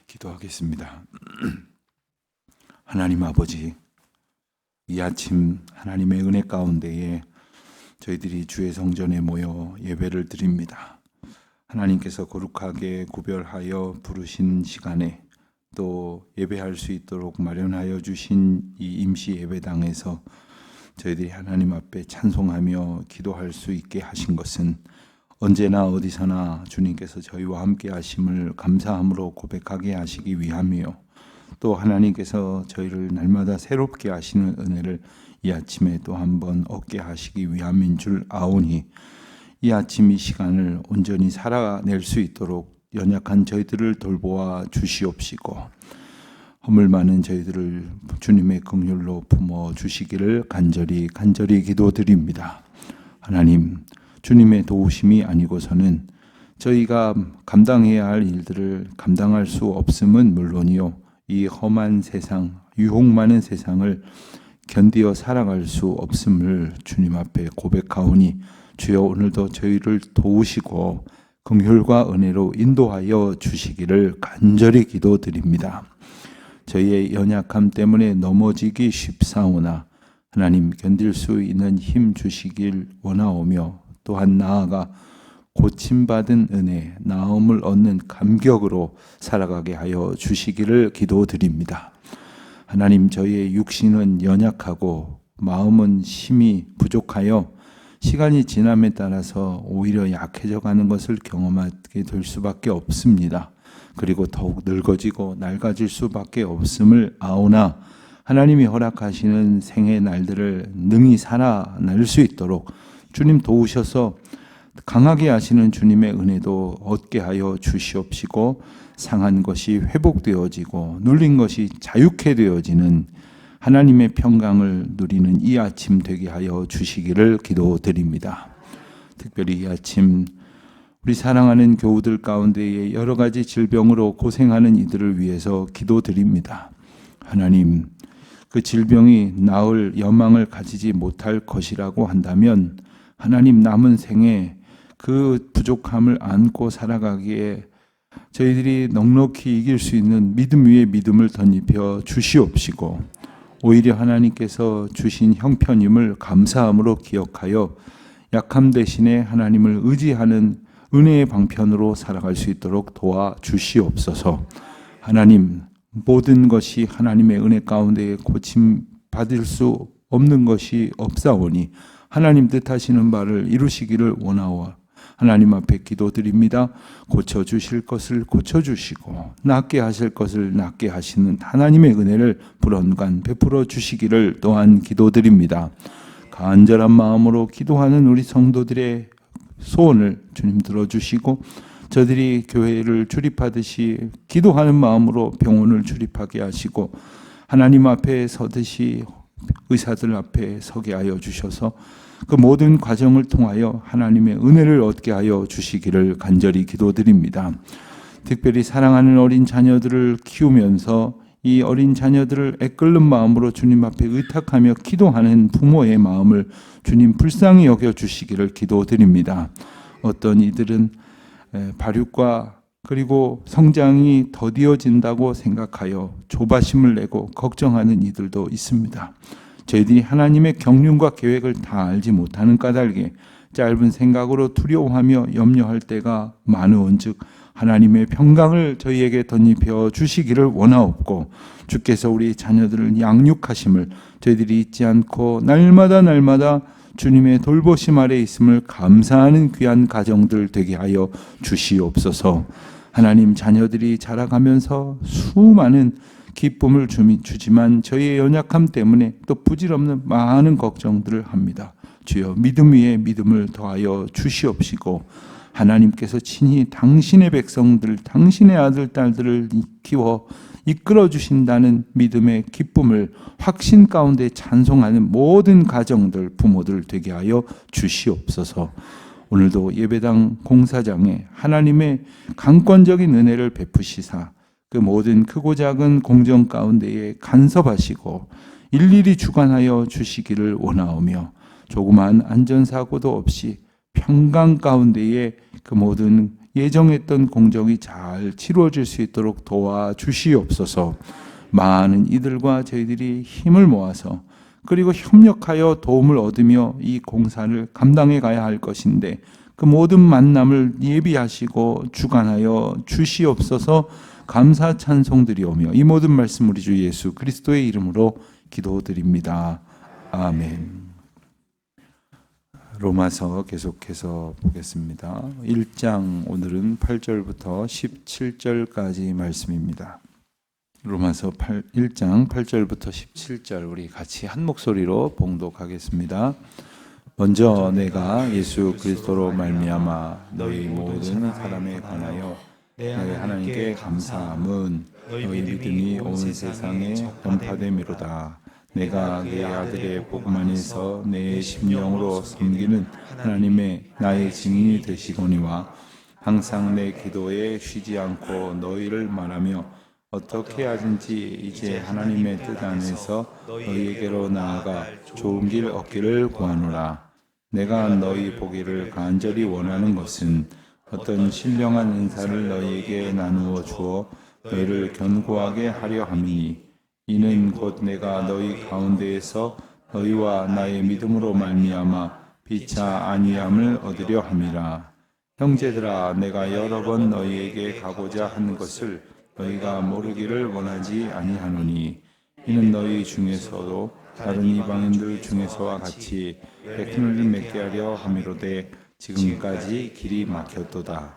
기도하겠습니다. 하나님 아버지, 이 아침 하나님의 은혜 가운데에 저희들이 주의 성전에 모여 예배를 드립니다. 하나님께서 거룩하게 구별하여 부르신 시간에 또 예배할 수 있도록 마련하여 주신 이 임시 예배당에서 저희들이 하나님 앞에 찬송하며 기도할 수 있게 하신 것은 언제나 어디서나 주님께서 저희와 함께 하심을 감사함으로 고백하게 하시기 위함이요, 또 하나님께서 저희를 날마다 새롭게 하시는 은혜를 이 아침에 또 한번 얻게 하시기 위함인 줄 아오니, 이 아침 이 시간을 온전히 살아낼 수 있도록 연약한 저희들을 돌보아 주시옵시고, 허물 많은 저희들을 주님의 긍휼로 품어 주시기를 간절히 기도드립니다. 하나님, 주님의 도우심이 아니고서는 저희가 감당해야 할 일들을 감당할 수 없음은 물론이요, 이 험한 세상, 유혹 많은 세상을 견디어 살아갈 수 없음을 주님 앞에 고백하오니, 주여 오늘도 저희를 도우시고 긍휼과 은혜로 인도하여 주시기를 간절히 기도드립니다. 저희의 연약함 때문에 넘어지기 쉽사오나 하나님 견딜 수 있는 힘 주시길 원하오며, 또한 나아가 고침받은 은혜, 나음을 얻는 감격으로 살아가게 하여 주시기를 기도드립니다. 하나님, 저희의 육신은 연약하고 마음은 힘이 부족하여 시간이 지남에 따라서 오히려 약해져 가는 것을 경험하게 될 수밖에 없습니다. 그리고 더욱 늙어지고 낡아질 수밖에 없음을 아오나, 하나님이 허락하시는 생의 날들을 능히 살아낼 수 있도록 주님 도우셔서 강하게 하시는 주님의 은혜도 얻게 하여 주시옵시고, 상한 것이 회복되어지고 눌린 것이 자유케 되어지는 하나님의 평강을 누리는 이 아침 되게 하여 주시기를 기도드립니다. 특별히 이 아침 우리 사랑하는 교우들 가운데에 여러 가지 질병으로 고생하는 이들을 위해서 기도드립니다. 하나님, 그 질병이 나을 여망을 가지지 못할 것이라고 한다면 하나님, 남은 생에 그 부족함을 안고 살아가기에 저희들이 넉넉히 이길 수 있는 믿음 위에 믿음을 덧입혀 주시옵시고, 오히려 하나님께서 주신 형편임을 감사함으로 기억하여 약함 대신에 하나님을 의지하는 은혜의 방편으로 살아갈 수 있도록 도와주시옵소서. 하나님, 모든 것이 하나님의 은혜 가운데 고침받을 수 없는 것이 없사오니 하나님 뜻하시는 바를 이루시기를 원하오 하나님 앞에 기도드립니다. 고쳐주실 것을 고쳐주시고 낫게 하실 것을 낫게 하시는 하나님의 은혜를 불언간 베풀어 주시기를 또한 기도드립니다. 간절한 마음으로 기도하는 우리 성도들의 소원을 주님 들어주시고, 저들이 교회를 출입하듯이 기도하는 마음으로 병원을 출입하게 하시고, 하나님 앞에 서듯이 의사들 앞에 서게 하여 주셔서 그 모든 과정을 통하여 하나님의 은혜를 얻게 하여 주시기를 간절히 기도드립니다. 특별히 사랑하는 어린 자녀들을 키우면서 이 어린 자녀들을 애끓는 마음으로 주님 앞에 의탁하며 기도하는 부모의 마음을 주님 불쌍히 여겨 주시기를 기도드립니다. 어떤 이들은 발육과 그리고 성장이 더디어진다고 생각하여 조바심을 내고 걱정하는 이들도 있습니다. 저희들이 하나님의 경륜과 계획을 다 알지 못하는 까닭에 짧은 생각으로 두려워하며 염려할 때가 많으온즉 하나님의 평강을 저희에게 덧입혀 주시기를 원하옵고, 주께서 우리 자녀들을 양육하심을 저희들이 잊지 않고 날마다 주님의 돌보심 아래 있음을 감사하는 귀한 가정들 되게 하여 주시옵소서. 하나님, 자녀들이 자라가면서 수많은 기쁨을 주지만 저희의 연약함 때문에 또 부질없는 많은 걱정들을 합니다. 주여, 믿음 위에 믿음을 더하여 주시옵시고, 하나님께서 친히 당신의 백성들, 당신의 아들, 딸들을 키워 이끌어 주신다는 믿음의 기쁨을 확신 가운데 찬송하는 모든 가정들, 부모들 되게 하여 주시옵소서. 오늘도 예배당 공사장에 하나님의 강권적인 은혜를 베푸시사 그 모든 크고 작은 공정 가운데에 간섭하시고 일일이 주관하여 주시기를 원하오며, 조그마한 안전사고도 없이 평강 가운데에 그 모든 예정했던 공정이 잘 치루어질 수 있도록 도와주시옵소서. 많은 이들과 저희들이 힘을 모아서 그리고 협력하여 도움을 얻으며 이 공사를 감당해 가야 할 것인데 그 모든 만남을 예비하시고 주관하여 주시옵소서. 감사 찬송드리오며 이 모든 말씀 우리 주 예수 그리스도의 이름으로 기도드립니다. 아멘. 로마서 계속해서 보겠습니다. 1장 오늘은 8절부터 17절까지 말씀입니다. 로마서 1장 8절부터 17절 우리 같이 한 목소리로 봉독하겠습니다. 먼저 내가 예수 그리스도로 말미암아 너희 모든 사람에 관하여 내 하나님께 감사함은 너희 믿음이 온 세상에 전파됨이로다. 내가 내 아들의 복음 안에서 내 심령으로 섬기는 하나님의 나의 증인이 되시거니와 항상 내 기도에 쉬지 않고 너희를 말하며 어떻게 하든지 이제 하나님의 뜻 안에서 너희에게로 나아가 좋은 길 얻기를 구하노라. 내가 너희 보기를 간절히 원하는 것은 어떤 신령한 은사를 너희에게 나누어 주어 너희를 견고하게 하려 함이니 이는 곧 내가 너희 가운데에서 너희와 나의 믿음으로 말미암아 피차 안위함을 얻으려 함이라. 형제들아, 내가 여러 번 너희에게 가고자 하는 것을 너희가 모르기를 원하지 아니하노니 이는 너희 중에서도 다른 이방인들 중에서와 같이 백신을 맺게 하려 함이로되 지금까지 길이 막혔도다.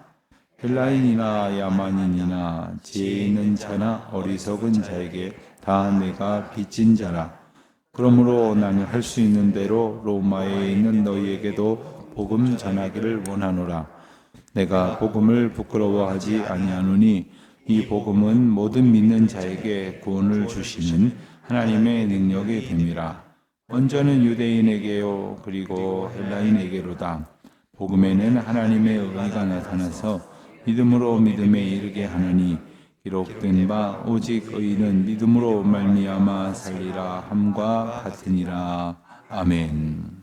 헬라인이나 야만인이나 지혜 있는 자나 어리석은 자에게 다 내가 빚진 자라. 그러므로 나는 할 수 있는 대로 로마에 있는 너희에게도 복음 전하기를 원하노라. 내가 복음을 부끄러워하지 아니하노니 이 복음은 모든 믿는 자에게 구원을 주시는 하나님의 능력이 됨이라. 먼저는 유대인에게요 그리고 헬라인에게로다. 복음에는 하나님의 의가 나타나서 믿음으로 믿음에 이르게 하느니 기록된 바 오직 의인은 믿음으로 말미암아 살리라 함과 같으니라. 아멘.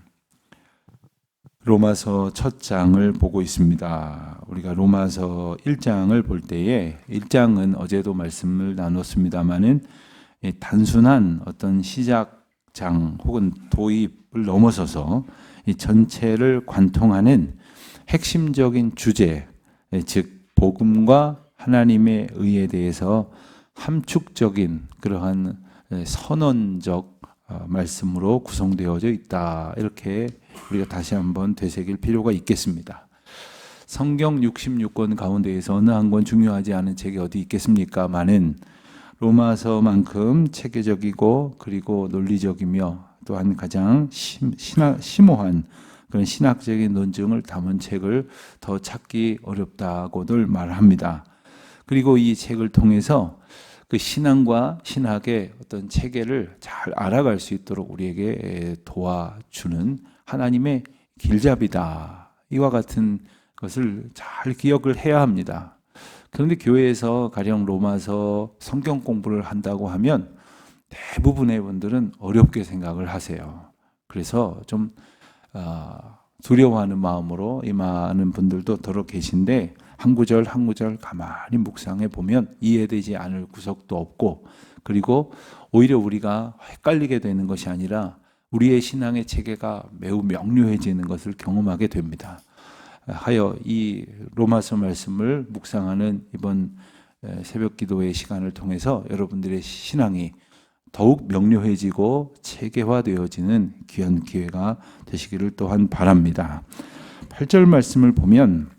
로마서 첫 장을 보고 있습니다. 우리가 로마서 1장을 볼 때에 1장은 어제도 말씀을 나눴습니다마는 단순한 어떤 시작장 혹은 도입을 넘어서서 이 전체를 관통하는 핵심적인 주제, 즉 복음과 하나님의 의에 대해서 함축적인 그러한 선언적 말씀으로 구성되어져 있다. 이렇게 우리가 다시 한번 되새길 필요가 있겠습니다. 성경 66권 가운데에서 어느 한 권 중요하지 않은 책이 어디 있겠습니까?마는 로마서만큼 체계적이고 그리고 논리적이며 또한 가장 심오한 그런 신학적인 논증을 담은 책을 더 찾기 어렵다고들 말합니다. 그리고 이 책을 통해서 그 신앙과 신학의 어떤 체계를 잘 알아갈 수 있도록 우리에게 도와주는 하나님의 길잡이다. 이와 같은 것을 잘 기억을 해야 합니다. 그런데 교회에서 가령 로마서 성경 공부를 한다고 하면 대부분의 분들은 어렵게 생각을 하세요. 그래서 좀 두려워하는 마음으로 임하는 분들도 더러 계신데 한 구절 한 구절 가만히 묵상해 보면 이해되지 않을 구석도 없고 그리고 오히려 우리가 헷갈리게 되는 것이 아니라 우리의 신앙의 체계가 매우 명료해지는 것을 경험하게 됩니다. 하여 이 로마서 말씀을 묵상하는 이번 새벽 기도의 시간을 통해서 여러분들의 신앙이 더욱 명료해지고 체계화되어지는 귀한 기회가 되시기를 또한 바랍니다. 8절 말씀을 보면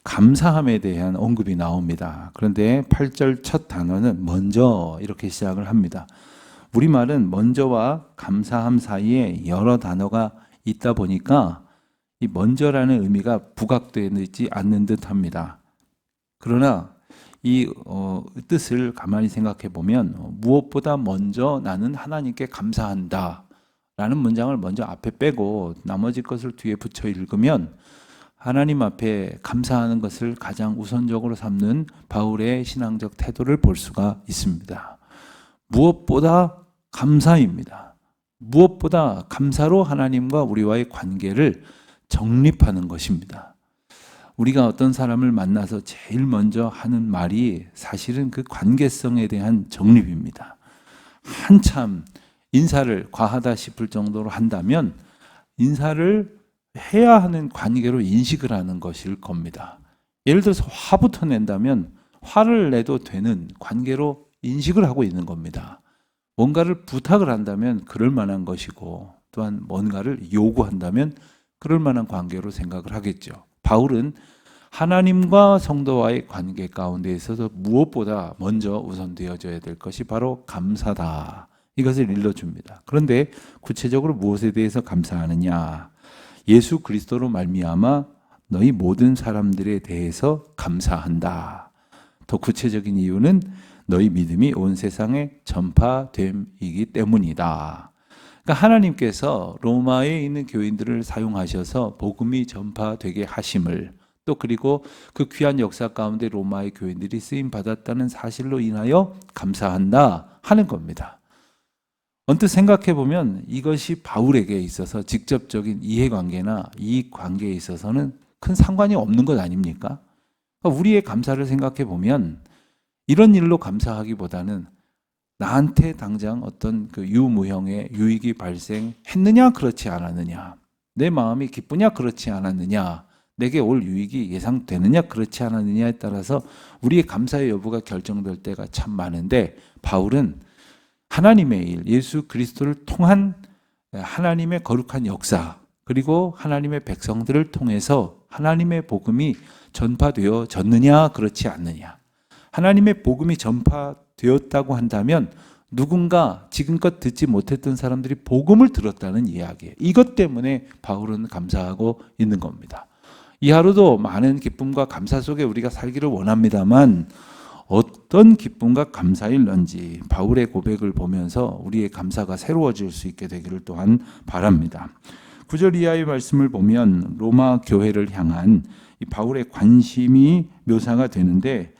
감사함에 대한 언급이 나옵니다. 그런데 8절 첫 단어는 먼저 이렇게 시작을 합니다. 우리말은 먼저와 감사함 사이에 여러 단어가 있다 보니까 이 먼저라는 의미가 부각되지 않는 듯합니다. 그러나 이 뜻을 가만히 생각해 보면 무엇보다 먼저 나는 하나님께 감사한다 라는 문장을 먼저 앞에 빼고 나머지 것을 뒤에 붙여 읽으면 하나님 앞에 감사하는 것을 가장 우선적으로 삼는 바울의 신앙적 태도를 볼 수가 있습니다. 무엇보다 감사입니다. 무엇보다 감사로 하나님과 우리와의 관계를 정립하는 것입니다. 우리가 어떤 사람을 만나서 제일 먼저 하는 말이 사실은 그 관계성에 대한 정립입니다. 한참 인사를 과하다 싶을 정도로 한다면 인사를 해야 하는 관계로 인식을 하는 것일 겁니다. 예를 들어서 화부터 낸다면 화를 내도 되는 관계로 인식을 하고 있는 겁니다. 뭔가를 부탁을 한다면 그럴 만한 것이고, 또한 뭔가를 요구한다면 그럴 만한 관계로 생각을 하겠죠. 바울은 하나님과 성도와의 관계 가운데 있어서 무엇보다 먼저 우선되어져야 될 것이 바로 감사다, 이것을 일러줍니다. 그런데 구체적으로 무엇에 대해서 감사하느냐? 예수 그리스도로 말미암아 너희 모든 사람들에 대해서 감사한다. 더 구체적인 이유는 너희 믿음이 온 세상에 전파됨이기 때문이다. 그러니까 하나님께서 로마에 있는 교인들을 사용하셔서 복음이 전파되게 하심을, 또 그리고 그 귀한 역사 가운데 로마의 교인들이 쓰임 받았다는 사실로 인하여 감사한다 하는 겁니다. 언뜻 생각해 보면 이것이 바울에게 있어서 직접적인 이해관계나 이익관계에 있어서는 큰 상관이 없는 것 아닙니까? 우리의 감사를 생각해 보면 이런 일로 감사하기보다는 나한테 당장 어떤 그 유무형의 유익이 발생했느냐 그렇지 않았느냐, 내 마음이 기쁘냐 그렇지 않았느냐, 내게 올 유익이 예상되느냐 그렇지 않았느냐에 따라서 우리의 감사의 여부가 결정될 때가 참 많은데, 바울은 하나님의 일, 예수 그리스도를 통한 하나님의 거룩한 역사, 그리고 하나님의 백성들을 통해서 하나님의 복음이 전파되어졌느냐 그렇지 않느냐, 하나님의 복음이 전파되었다고 한다면 누군가 지금껏 듣지 못했던 사람들이 복음을 들었다는 이야기예요. 이것 때문에 바울은 감사하고 있는 겁니다. 이 하루도 많은 기쁨과 감사 속에 우리가 살기를 원합니다만, 어떤 기쁨과 감사일런지 바울의 고백을 보면서 우리의 감사가 새로워질 수 있게 되기를 또한 바랍니다. 9절 이하의 말씀을 보면 로마 교회를 향한 이 바울의 관심이 묘사가 되는데,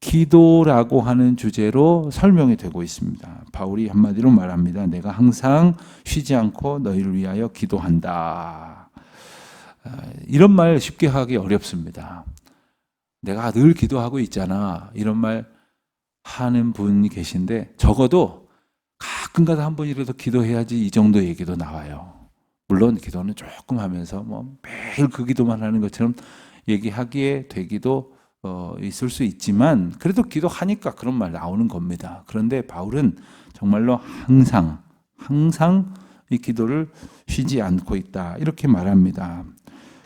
기도라고 하는 주제로 설명이 되고 있습니다. 바울이 한마디로 말합니다. 내가 항상 쉬지 않고 너희를 위하여 기도한다. 이런 말 쉽게 하기 어렵습니다. 내가 늘 기도하고 있잖아, 이런 말 하는 분이 계신데, 적어도 가끔가다 한 번이라도 기도해야지 이 정도 얘기도 나와요. 물론 기도는 조금 하면서 뭐 매일 그 기도만 하는 것처럼 얘기하기에 되기도 있을 수 있지만, 그래도 기도하니까 그런 말 나오는 겁니다. 그런데 바울은 정말로 항상 이 기도를 쉬지 않고 있다, 이렇게 말합니다.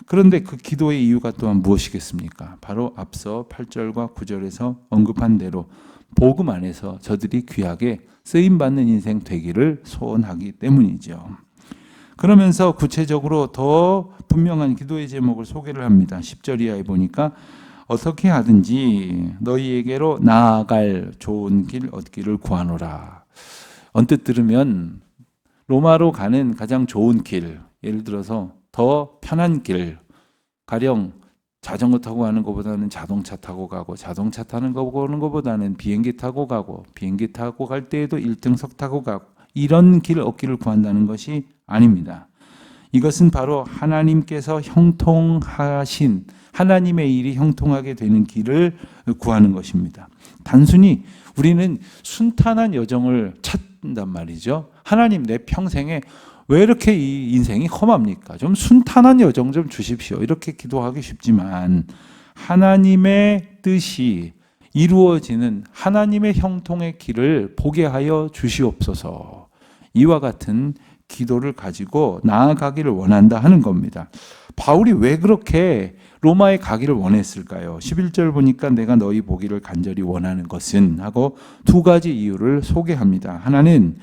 그런데 그 기도의 이유가 또한 무엇이겠습니까? 바로 앞서 8절과 9절에서 언급한 대로 복음 안에서 저들이 귀하게 쓰임받는 인생 되기를 소원하기 때문이죠. 그러면서 구체적으로 더 분명한 기도의 제목을 소개를 합니다. 10절 이하에 보니까 어떻게 하든지 너희에게로 나아갈 좋은 길 얻기를 구하노라. 언뜻 들으면 로마로 가는 가장 좋은 길, 예를 들어서 더 편한 길, 가령 자전거 타고 가는 것보다는 자동차 타고 가고, 자동차 타는 거 보는 것보다는 비행기 타고 가고, 비행기 타고 갈 때에도 1등석 타고 가고, 이런 길 얻기를 구한다는 것이 아닙니다. 이것은 바로 하나님께서 형통하신, 하나님의 일이 형통하게 되는 길을 구하는 것입니다. 단순히 우리는 순탄한 여정을 찾는단 말이죠. 하나님, 내 평생에 왜 이렇게 이 인생이 험합니까? 좀 순탄한 여정 좀 주십시오. 이렇게 기도하기 쉽지만, 하나님의 뜻이 이루어지는 하나님의 형통의 길을 보게 하여 주시옵소서. 이와 같은 기도를 가지고 나아가기를 원한다 하는 겁니다. 바울이 왜 그렇게 로마에 가기를 원했을까요? 11절 보니까 내가 너희 보기를 간절히 원하는 것은 하고 두 가지 이유를 소개합니다. 하나는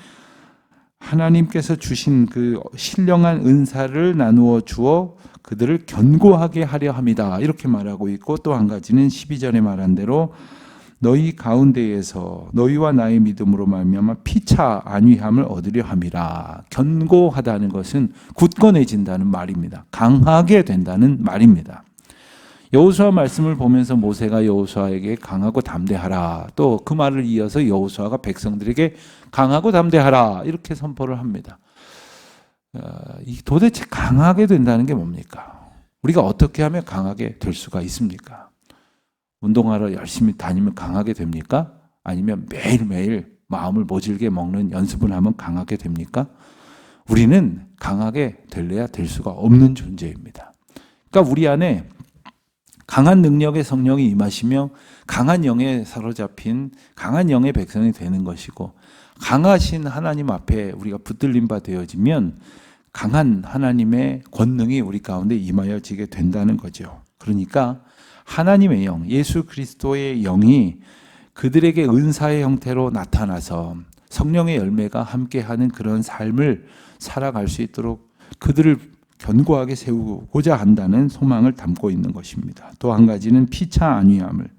하나님께서 주신 그 신령한 은사를 나누어 주어 그들을 견고하게 하려 합니다, 이렇게 말하고 있고, 또 한 가지는 12절에 말한 대로 너희 가운데에서 너희와 나의 믿음으로 말미암아 피차 안위함을 얻으려 함이라. 견고하다는 것은 굳건해진다는 말입니다. 강하게 된다는 말입니다. 여호수아 말씀을 보면서 모세가 여호수아에게 강하고 담대하라, 또 그 말을 이어서 여호수아가 백성들에게 강하고 담대하라, 이렇게 선포를 합니다. 도대체 강하게 된다는 게 뭡니까? 우리가 어떻게 하면 강하게 될 수가 있습니까? 운동하러 열심히 다니면 강하게 됩니까? 아니면 매일매일 마음을 모질게 먹는 연습을 하면 강하게 됩니까? 우리는 강하게 될래야 될 수가 없는 존재입니다. 그러니까 우리 안에 강한 능력의 성령이 임하시며 강한 영에 사로잡힌 강한 영의 백성이 되는 것이고, 강하신 하나님 앞에 우리가 붙들림 바 되어지면 강한 하나님의 권능이 우리 가운데 임하여지게 된다는 거죠. 그러니까 하나님의 영, 예수 그리스도의 영이 그들에게 은사의 형태로 나타나서 성령의 열매가 함께하는 그런 삶을 살아갈 수 있도록 그들을 견고하게 세우고자 한다는 소망을 담고 있는 것입니다. 또 한 가지는 피차 안위함을,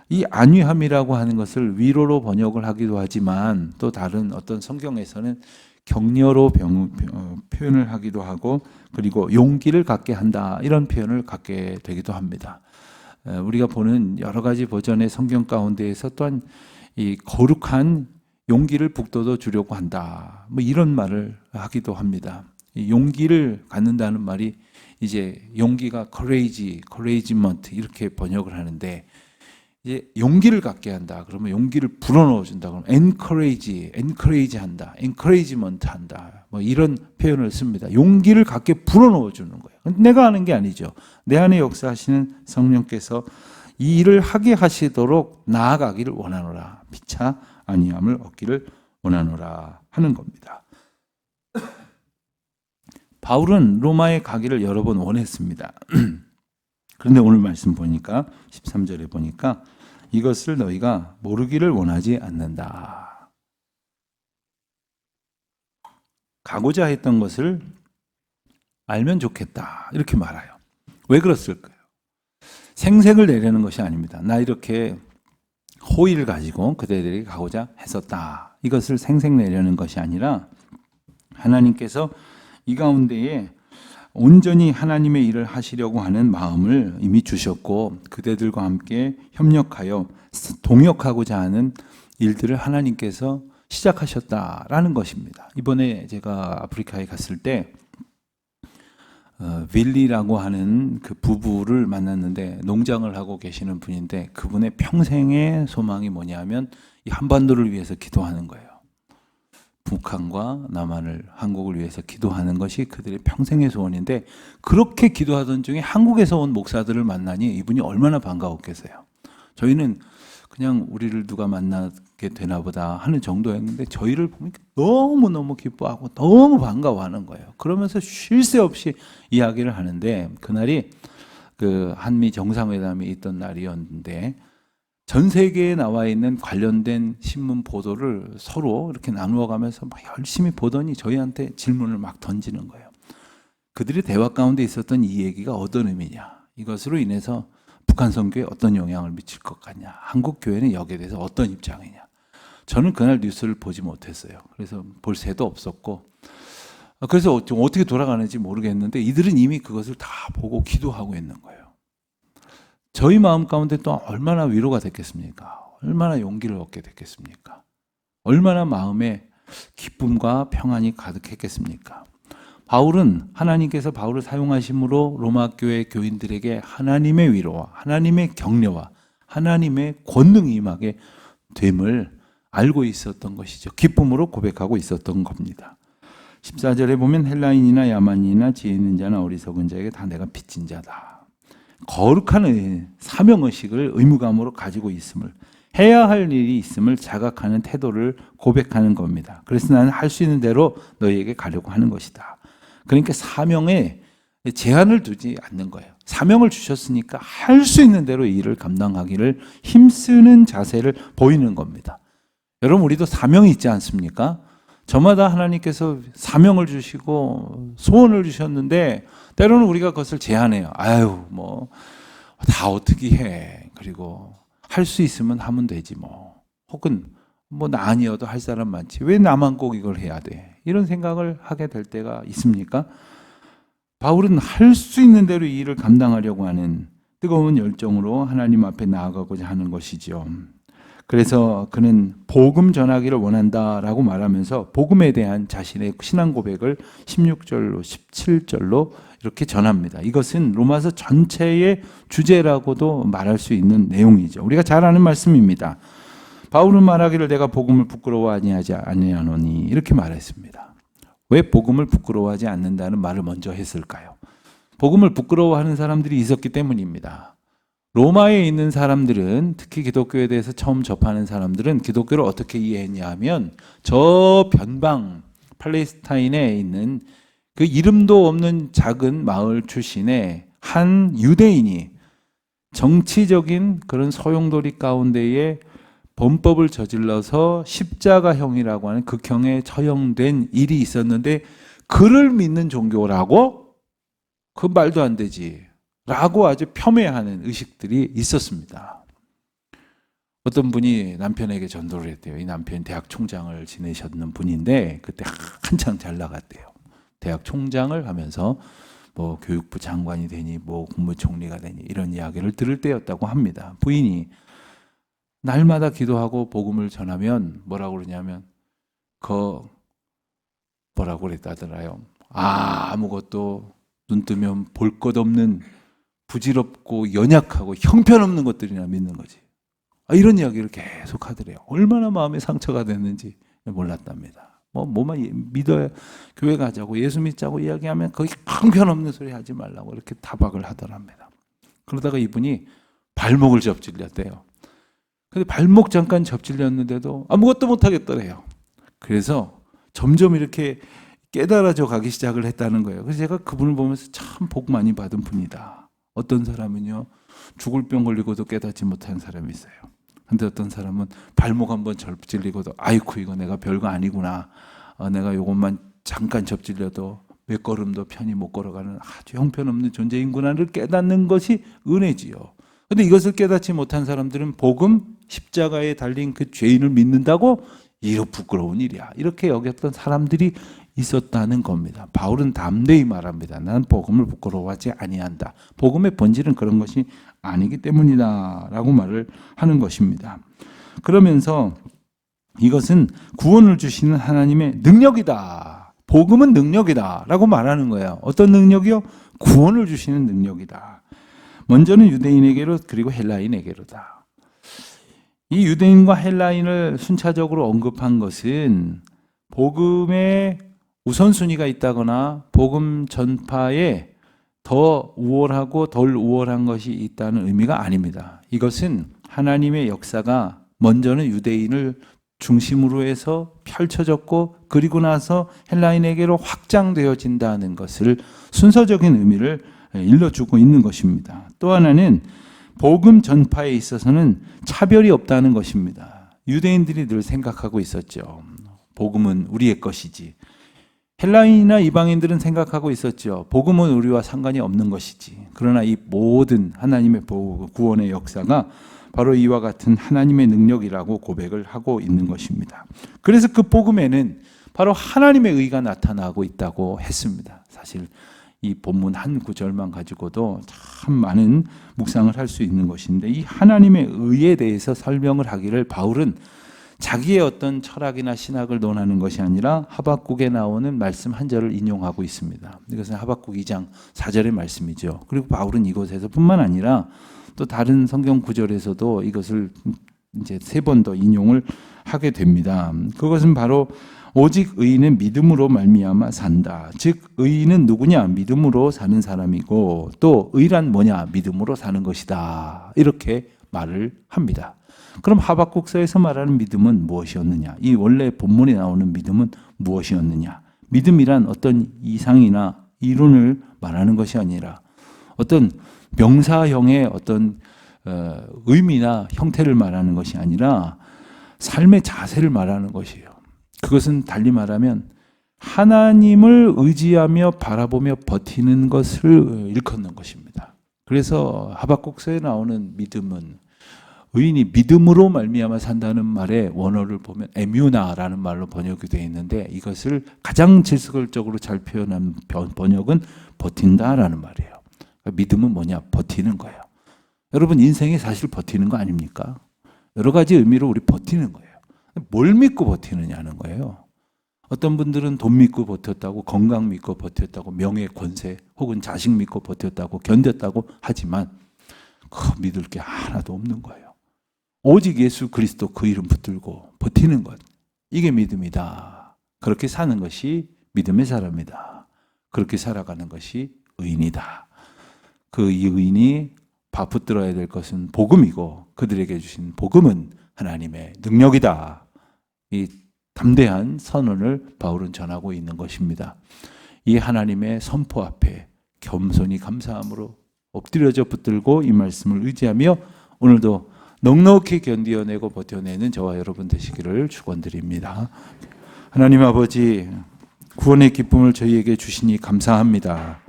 이 안위함이라고 하는 것을 위로로 번역을 하기도 하지만 또 다른 어떤 성경에서는 격려로 표현을 하기도 하고, 그리고 용기를 갖게 한다, 이런 표현을 갖게 되기도 합니다. 우리가 보는 여러 가지 버전의 성경 가운데에서 또한 이 거룩한 용기를 북돋워 주려고 한다, 뭐 이런 말을 하기도 합니다. 이 용기를 갖는다는 말이 이제 용기가 couragement 이렇게 번역을 하는데, 이제 용기를 갖게 한다 그러면 용기를 불어넣어 준다 그러면 encourage 한다, encouragement 한다, 뭐 이런 표현을 씁니다. 용기를 갖게 불어넣어 주는 거예요. 내가 하는 게 아니죠. 내 안에 역사하시는 성령께서 이 일을 하게 하시도록 나아가기를 원하노라, 피차 아니함을 얻기를 원하노라 하는 겁니다. 바울은 로마에 가기를 여러 번 원했습니다. 그런데 오늘 말씀 보니까 13절에 보니까 이것을 너희가 모르기를 원하지 않는다. 가고자 했던 것을 알면 좋겠다, 이렇게 말해요. 왜 그랬을까요? 생색을 내려는 것이 아닙니다. 나 이렇게 호의를 가지고 그대들에게 가고자 했었다, 이것을 생색 내려는 것이 아니라 하나님께서 이 가운데에 온전히 하나님의 일을 하시려고 하는 마음을 이미 주셨고, 그대들과 함께 협력하여 동역하고자 하는 일들을 하나님께서 시작하셨다라는 것입니다. 이번에 제가 아프리카에 갔을 때 윌리라고 하는 그 부부를 만났는데, 농장을 하고 계시는 분인데 그분의 평생의 소망이 뭐냐면 이 한반도를 위해서 기도하는 거예요. 북한과 남한을, 한국을 위해서 기도하는 것이 그들의 평생의 소원인데, 그렇게 기도하던 중에 한국에서 온 목사들을 만나니 이분이 얼마나 반가웠겠어요. 저희는 그냥 우리를 누가 만나게 되나 보다 하는 정도였는데 저희를 보니까 너무너무 기뻐하고 너무 반가워하는 거예요. 그러면서 쉴 새 없이 이야기를 하는데, 그날이 그 한미 정상회담이 있던 날이었는데 전 세계에 나와 있는 관련된 신문 보도를 서로 이렇게 나누어 가면서 막 열심히 보더니 저희한테 질문을 막 던지는 거예요. 그들의 대화 가운데 있었던 이 얘기가 어떤 의미냐, 이것으로 인해서 북한 선교에 어떤 영향을 미칠 것 같냐, 한국 교회는 여기에 대해서 어떤 입장이냐. 저는 그날 뉴스를 보지 못했어요. 그래서 볼 새도 없었고, 그래서 좀 어떻게 돌아가는지 모르겠는데 이들은 이미 그것을 다 보고 기도하고 있는 거예요. 저희 마음 가운데 또 얼마나 위로가 됐겠습니까? 얼마나 용기를 얻게 됐겠습니까? 얼마나 마음에 기쁨과 평안이 가득했겠습니까? 바울은 하나님께서 바울을 사용하심으로 로마 교회 교인들에게 하나님의 위로와 하나님의 격려와 하나님의 권능이 임하게 됨을 알고 있었던 것이죠. 기쁨으로 고백하고 있었던 겁니다. 14절에 보면 헬라인이나 야만인이나 지혜 있는 자나 어리석은 자에게 다 내가 빚진 자다. 거룩한 사명의식을 의무감으로 가지고 있음을, 해야 할 일이 있음을 자각하는 태도를 고백하는 겁니다. 그래서 나는 할 수 있는 대로 너희에게 가려고 하는 것이다. 그러니까 사명에 제한을 두지 않는 거예요. 사명을 주셨으니까 할 수 있는 대로 이 일을 감당하기를 힘쓰는 자세를 보이는 겁니다. 여러분, 우리도 사명이 있지 않습니까? 저마다 하나님께서 사명을 주시고 소원을 주셨는데 때로는 우리가 그것을 제한해요. 아유, 뭐 다 어떻게 해. 그리고 할 수 있으면 하면 되지 뭐. 혹은 뭐 나 아니어도 할 사람 많지. 왜 나만 꼭 이걸 해야 돼? 이런 생각을 하게 될 때가 있습니까? 바울은 할 수 있는 대로 이 일을 감당하려고 하는 뜨거운 열정으로 하나님 앞에 나아가고자 하는 것이죠. 그래서 그는 복음 전하기를 원한다라고 말하면서 복음에 대한 자신의 신앙 고백을 16절로 17절로 이렇게 전합니다. 이것은 로마서 전체의 주제라고도 말할 수 있는 내용이죠. 우리가 잘 아는 말씀입니다. 바울은 말하기를 내가 복음을 부끄러워하지 아니하노니 이렇게 말했습니다. 왜 복음을 부끄러워하지 않는다는 말을 먼저 했을까요? 복음을 부끄러워하는 사람들이 있었기 때문입니다. 로마에 있는 사람들은, 특히 기독교에 대해서 처음 접하는 사람들은 기독교를 어떻게 이해했냐 하면 저 변방 팔레스타인에 있는 그 이름도 없는 작은 마을 출신의 한 유대인이 정치적인 그런 소용돌이 가운데에 범법을 저질러서 십자가형이라고 하는 극형에 처형된 일이 있었는데 그를 믿는 종교라고? 그 말도 안 되지 라고 아주 폄훼하는 의식들이 있었습니다. 어떤 분이 남편에게 전도를 했대요. 이 남편이 대학 총장을 지내셨는 분인데 그때 한창 잘 나갔대요. 대학 총장을 하면서 뭐 교육부 장관이 되니 뭐 국무총리가 되니 이런 이야기를 들을 때였다고 합니다. 부인이 날마다 기도하고 복음을 전하면 뭐라고 그러냐면 뭐라고 그랬다더라요. 아무것도 눈 뜨면 볼 것 없는 부질없고 연약하고 형편없는 것들이나 믿는 거지. 이런 이야기를 계속 하더래요. 얼마나 마음에 상처가 됐는지 몰랐답니다. 뭐만 믿어야 교회 가자고 예수 믿자고 이야기하면 거기 형편없는 소리 하지 말라고 이렇게 타박을 하더랍니다. 그러다가 이분이 발목을 접질렸대요. 근데 발목 잠깐 접질렸는데도 아무것도 못하겠더래요. 그래서 점점 이렇게 깨달아져 가기 시작을 했다는 거예요. 그래서 제가 그분을 보면서 참 복 많이 받은 분이다. 어떤 사람은요, 죽을 병 걸리고도 깨닫지 못하는 사람이 있어요. 근데 어떤 사람은 발목 한번 접질리고도 아이쿠 이거 내가 별거 아니구나. 내가 이것만 잠깐 접질려도 몇 걸음도 편히 못 걸어가는 아주 형편없는 존재인구나를 깨닫는 것이 은혜지요. 근데 이것을 깨닫지 못한 사람들은 복음, 십자가에 달린 그 죄인을 믿는다고 이거 부끄러운 일이야. 이렇게 여겼던 사람들이 있었다는 겁니다. 바울은 담대히 말합니다. 난 복음을 부끄러워하지 아니한다. 복음의 본질은 그런 것이 아니기 때문이다 라고 말을 하는 것입니다. 그러면서 이것은 구원을 주시는 하나님의 능력이다. 복음은 능력이다 라고 말하는 거예요. 어떤 능력이요? 구원을 주시는 능력이다. 먼저는 유대인에게로 그리고 헬라인에게로다. 이 유대인과 헬라인을 순차적으로 언급한 것은 복음의 우선순위가 있다거나 복음 전파에 더 우월하고 덜 우월한 것이 있다는 의미가 아닙니다. 이것은 하나님의 역사가 먼저는 유대인을 중심으로 해서 펼쳐졌고 그리고 나서 헬라인에게로 확장되어진다는 것을 순서적인 의미를 일러주고 있는 것입니다. 또 하나는 복음 전파에 있어서는 차별이 없다는 것입니다. 유대인들이 늘 생각하고 있었죠. 복음은 우리의 것이지. 헬라인이나 이방인들은 생각하고 있었죠. 복음은 우리와 상관이 없는 것이지. 그러나 이 모든 하나님의 구원의 역사가 바로 이와 같은 하나님의 능력이라고 고백을 하고 있는 것입니다. 그래서 그 복음에는 바로 하나님의 의가 나타나고 있다고 했습니다. 사실 이 본문 한 구절만 가지고도 참 많은 묵상을 할 수 있는 것인데 이 하나님의 의에 대해서 설명을 하기를 바울은 자기의 어떤 철학이나 신학을 논하는 것이 아니라 하박국에 나오는 말씀 한 절을 인용하고 있습니다. 이것은 하박국 2장 4절의 말씀이죠. 그리고 바울은 이곳에서 뿐만 아니라 또 다른 성경 구절에서도 이것을 이제 3번 더 인용을 하게 됩니다. 그것은 바로 오직 의인은 믿음으로 말미암아 산다. 즉 의인은 누구냐? 믿음으로 사는 사람이고 또 의란 뭐냐? 믿음으로 사는 것이다. 이렇게 말을 합니다. 그럼 하박국서에서 말하는 믿음은 무엇이었느냐? 이 원래 본문에 나오는 믿음은 무엇이었느냐? 믿음이란 어떤 이상이나 이론을 말하는 것이 아니라 어떤 명사형의 어떤 의미나 형태를 말하는 것이 아니라 삶의 자세를 말하는 것이에요. 그것은 달리 말하면 하나님을 의지하며 바라보며 버티는 것을 일컫는 것입니다. 그래서 하박국서에 나오는 믿음은 의인이 믿음으로 말미암아 산다는 말의 원어를 보면 에뮤나라는 말로 번역이 되어 있는데 이것을 가장 질서적으로 잘 표현한 번역은 버틴다라는 말이에요. 그러니까 믿음은 뭐냐? 버티는 거예요. 여러분 인생이 사실 버티는 거 아닙니까? 여러 가지 의미로 우리 버티는 거예요. 뭘 믿고 버티느냐는 거예요. 어떤 분들은 돈 믿고 버텼다고, 건강 믿고 버텼다고, 명예, 권세 혹은 자식 믿고 버텼다고, 견뎠다고 하지만 그 믿을 게 하나도 없는 거예요. 오직 예수 그리스도 그 이름 붙들고 버티는 것, 이게 믿음이다. 그렇게 사는 것이 믿음의 사람이다. 그렇게 살아가는 것이 의인이다. 그 이 의인이 밥 붙들어야 될 것은 복음이고 그들에게 주신 복음은 하나님의 능력이다. 이 담대한 선언을 바울은 전하고 있는 것입니다. 이 하나님의 선포 앞에 겸손히 감사함으로 엎드려져 붙들고 이 말씀을 의지하며 오늘도 넉넉히 견디어내고 버텨내는 저와 여러분 되시기를 축원드립니다. 하나님 아버지, 구원의 기쁨을 저희에게 주시니 감사합니다.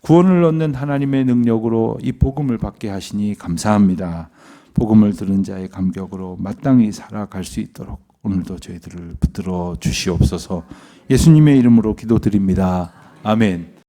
구원을 얻는 하나님의 능력으로 이 복음을 받게 하시니 감사합니다. 복음을 들은 자의 감격으로 마땅히 살아갈 수 있도록 오늘도 저희들을 붙들어 주시옵소서. 예수님의 이름으로 기도드립니다. 아멘.